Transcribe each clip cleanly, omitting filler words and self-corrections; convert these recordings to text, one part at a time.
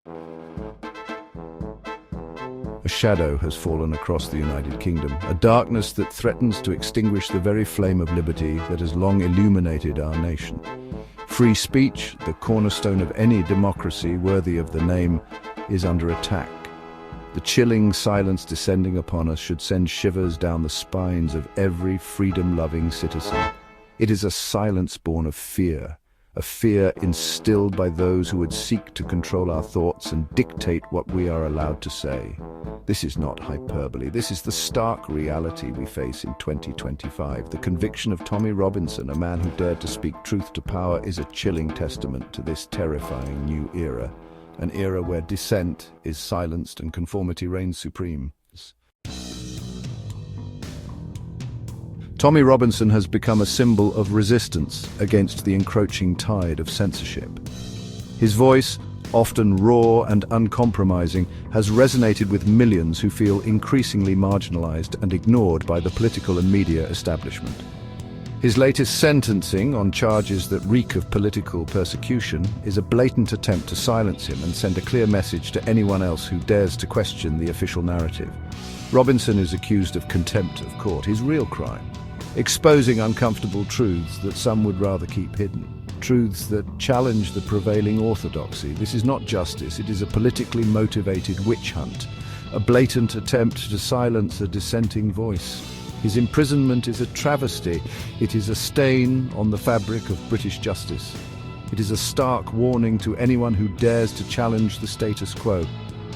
A shadow has fallen across the United Kingdom, a darkness that threatens to extinguish the very flame of liberty that has long illuminated our nation. Free speech, the cornerstone of any democracy worthy of the name, is under attack. The chilling silence descending upon us should send shivers down the spines of every freedom-loving citizen. It is a silence born of fear, a fear instilled by those who would seek to control our thoughts and dictate what we are allowed to say. This is not hyperbole. This is the stark reality we face in 2025. The conviction of Tommy Robinson, a man who dared to speak truth to power, is a chilling testament to this terrifying new era, an era where dissent is silenced and conformity reigns supreme. Tommy Robinson has become a symbol of resistance against the encroaching tide of censorship. His voice, often raw and uncompromising, has resonated with millions who feel increasingly marginalized and ignored by the political and media establishment. His latest sentencing on charges that reek of political persecution is a blatant attempt to silence him and send a clear message to anyone else who dares to question the official narrative. Robinson is accused of contempt of court, his real crime, exposing uncomfortable truths that some would rather keep hidden, truths that challenge the prevailing orthodoxy. This is not justice, it is a politically motivated witch hunt, a blatant attempt to silence a dissenting voice. His imprisonment is a travesty. It is a stain on the fabric of British justice. It is a stark warning to anyone who dares to challenge the status quo.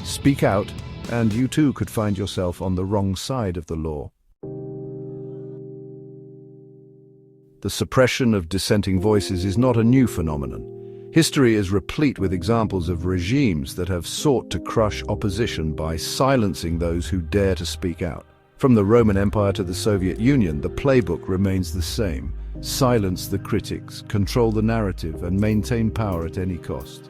Speak out, and you too could find yourself on the wrong side of the law. The suppression of dissenting voices is not a new phenomenon. History is replete with examples of regimes that have sought to crush opposition by silencing those who dare to speak out. From the Roman Empire to the Soviet Union, the playbook remains the same. Silence the critics, control the narrative, and maintain power at any cost.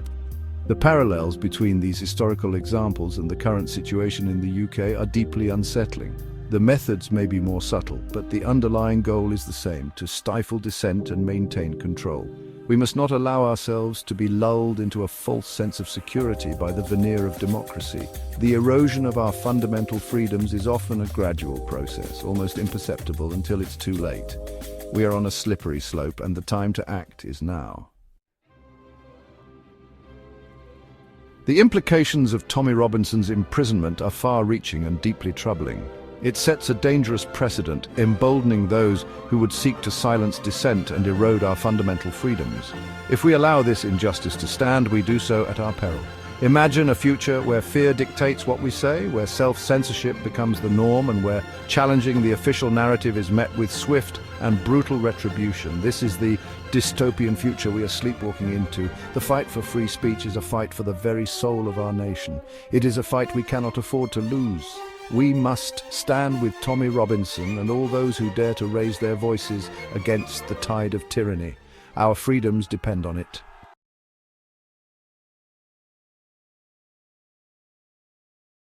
The parallels between these historical examples and the current situation in the UK are deeply unsettling. The methods may be more subtle, but the underlying goal is the same: to stifle dissent and maintain control. We must not allow ourselves to be lulled into a false sense of security by the veneer of democracy. The erosion of our fundamental freedoms is often a gradual process, almost imperceptible until it's too late. We are on a slippery slope, and the time to act is now. The implications of Tommy Robinson's imprisonment are far-reaching and deeply troubling. It sets a dangerous precedent, emboldening those who would seek to silence dissent and erode our fundamental freedoms. If we allow this injustice to stand, we do so at our peril. Imagine a future where fear dictates what we say, where self-censorship becomes the norm, and where challenging the official narrative is met with swift and brutal retribution. This is the dystopian future we are sleepwalking into. The fight for free speech is a fight for the very soul of our nation. It is a fight we cannot afford to lose. We must stand with Tommy Robinson and all those who dare to raise their voices against the tide of tyranny. Our freedoms depend on it.